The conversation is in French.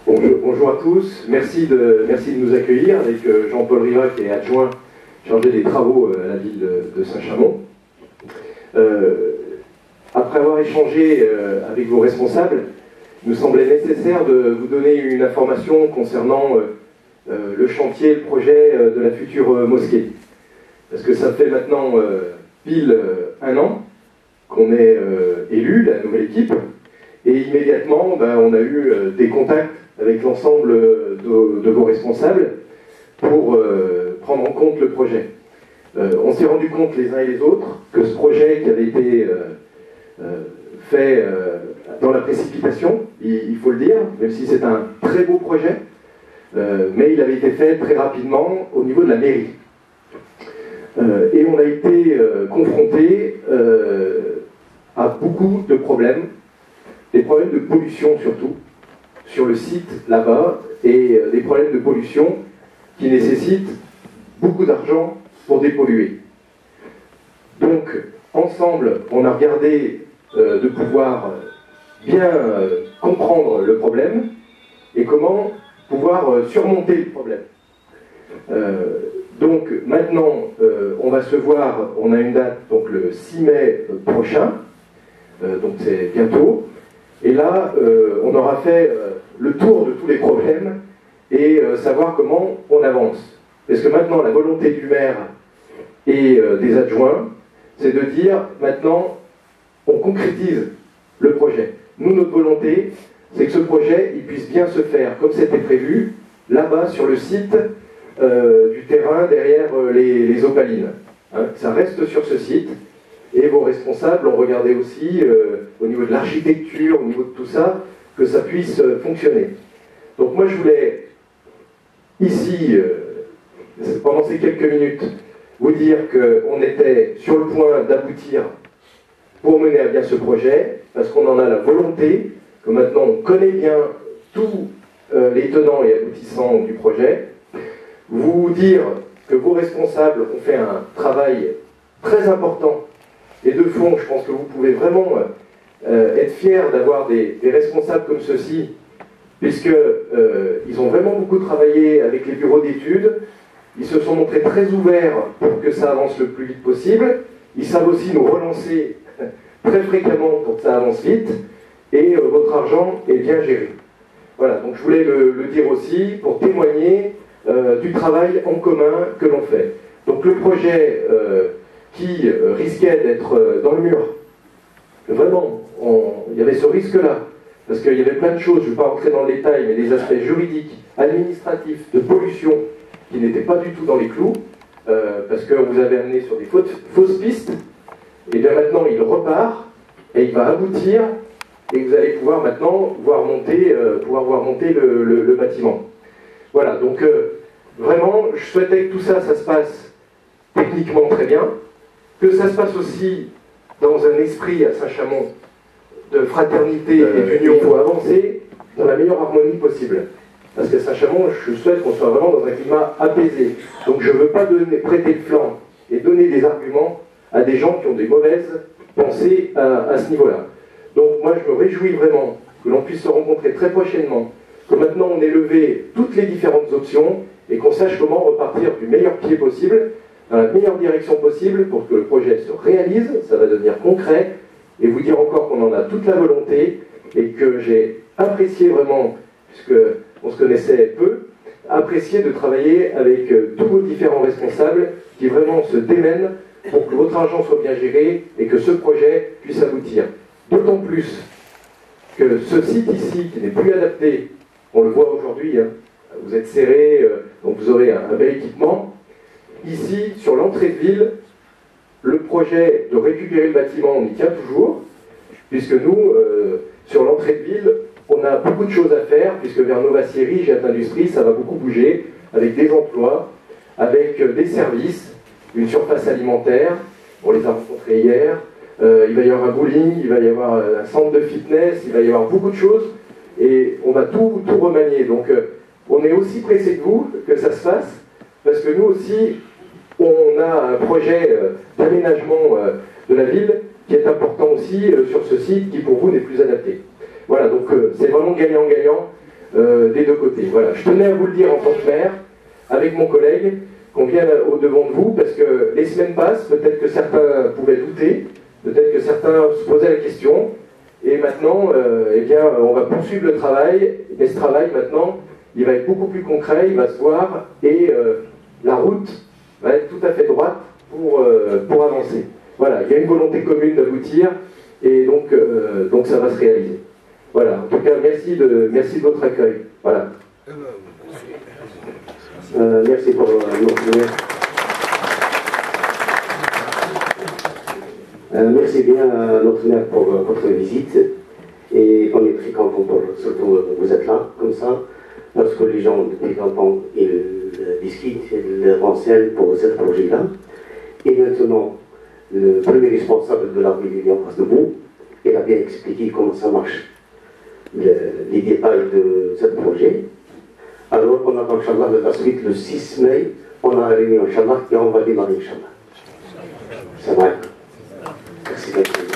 Bonjour à tous, merci de nous accueillir avec Jean-Paul Riva qui est adjoint chargé des travaux à la ville de Saint-Chamond. Après avoir échangé avec vos responsables, il nous semblait nécessaire de vous donner une information concernant le chantier, le projet de la future mosquée. Parce que ça fait maintenant pile un an qu'on est élu, la nouvelle équipe, et immédiatement on a eu des contacts avec l'ensemble de vos responsables pour prendre en compte le projet. On s'est rendu compte les uns et les autres que ce projet qui avait été fait dans la précipitation, il faut le dire, même si c'est un très beau projet, mais il avait été fait très rapidement au niveau de la mairie. Et on a été confronté à beaucoup de problèmes, des problèmes de pollution surtout, sur le site là-bas, et des problèmes de pollution qui nécessitent beaucoup d'argent pour dépolluer. Donc, ensemble, on a regardé de pouvoir bien comprendre le problème et comment pouvoir surmonter le problème. Donc maintenant, on va se voir, on a une date, donc le 6 mai prochain, donc c'est bientôt, et là, on aura fait le tour de tous les problèmes et savoir comment on avance. Parce que maintenant, la volonté du maire et des adjoints, c'est de dire, maintenant, on concrétise le projet. Nous, notre volonté, c'est que ce projet, il puisse bien se faire comme c'était prévu, là-bas, sur le site du terrain, derrière les opalines. Hein, ça reste sur ce site, et vos responsables ont regardé aussi, au niveau de l'architecture, au niveau de tout ça, que ça puisse fonctionner. Donc moi, je voulais, ici, pendant ces quelques minutes, vous dire qu'on était sur le point d'aboutir pour mener à bien ce projet, parce qu'on en a la volonté, que maintenant on connaît bien tous les tenants et aboutissants du projet. Vous dire que vos responsables ont fait un travail très important et de fond. Je pense que vous pouvez vraiment être fiers d'avoir des responsables comme ceux-ci, puisqu'ils ont vraiment beaucoup travaillé avec les bureaux d'études. Ils se sont montrés très ouverts pour que ça avance le plus vite possible. Ils savent aussi nous relancer très fréquemment pour que ça avance vite. Et votre argent est bien géré. Voilà, donc je voulais le dire aussi pour témoigner du travail en commun que l'on fait. Donc le projet qui risquait d'être dans le mur, vraiment, il y avait ce risque-là, parce qu'il y avait plein de choses, je ne vais pas rentrer dans le détail, mais des aspects juridiques, administratifs, de pollution, qui n'étaient pas du tout dans les clous, parce que vous avez amené sur des fausses pistes, et bien maintenant il repart, et il va aboutir, et vous allez pouvoir maintenant voir monter le bâtiment. Voilà, donc vraiment, je souhaitais que tout ça, ça se passe techniquement très bien, que ça se passe aussi dans un esprit à Saint-Chamond de fraternité et d'union. Il faut avancer dans la meilleure harmonie possible. Parce qu'à Saint-Chamond, je souhaite qu'on soit vraiment dans un climat apaisé. Donc je ne veux pas prêter le flanc et donner des arguments à des gens qui ont des mauvaises pensées à ce niveau-là. Donc moi, je me réjouis vraiment que l'on puisse se rencontrer très prochainement, que maintenant on ait levé toutes les différentes options et qu'on sache comment repartir du meilleur pied possible, dans la meilleure direction possible pour que le projet se réalise, ça va devenir concret, et vous dire encore qu'on en a toute la volonté et que j'ai apprécié vraiment, puisqu'on se connaissait peu, apprécié de travailler avec tous vos différents responsables qui vraiment se démènent pour que votre argent soit bien géré et que ce projet puisse aboutir. D'autant plus que ce site ici, qui n'est plus adapté, on le voit aujourd'hui, hein, vous êtes serré, donc vous aurez un bel équipement. Ici, sur l'entrée de ville, le projet de récupérer le bâtiment, on y tient toujours, puisque nous, sur l'entrée de ville, on a beaucoup de choses à faire, puisque vers Nova-Sierry, Jet Industrie, ça va beaucoup bouger, avec des emplois, avec des services, une surface alimentaire, on les a rencontrés hier, il va y avoir un bowling, il va y avoir un centre de fitness, il va y avoir beaucoup de choses, et on va tout remanier. Donc on est aussi pressé que vous, que ça se fasse, parce que nous aussi, on a un projet d'aménagement de la ville qui est important aussi sur ce site, qui pour vous n'est plus adapté. Voilà, donc c'est vraiment gagnant-gagnant. des deux côtés. Voilà, je tenais à vous le dire en tant que maire, avec mon collègue, qu'on vient au-devant de vous, parce que les semaines passent, peut-être que certains pouvaient douter, peut-être que certains se posaient la question, et maintenant, eh bien, on va poursuivre le travail, mais ce travail, maintenant, il va être beaucoup plus concret, il va se voir, et la route va être tout à fait droite pour avancer. Voilà, il y a une volonté commune d'aboutir, et donc ça va se réaliser. Voilà, en tout cas, merci de votre accueil. Voilà. Merci pour notre maire. Merci bien notre maire pour votre visite. Et on est très content pour surtout vous êtes là, comme ça, lorsque les gens depuis longtemps ils discutent, ils renseignent pour ce projet-là. Et maintenant, le premier responsable de la ville est en face de vous. Il a bien expliqué comment ça marche, les détails de ce projet. Alors, on attend, Inch'Allah, la suite, le 6 mai, on a la réunion, Inch'Allah, et on va démarrer, Inch'Allah. Ça va. Merci beaucoup.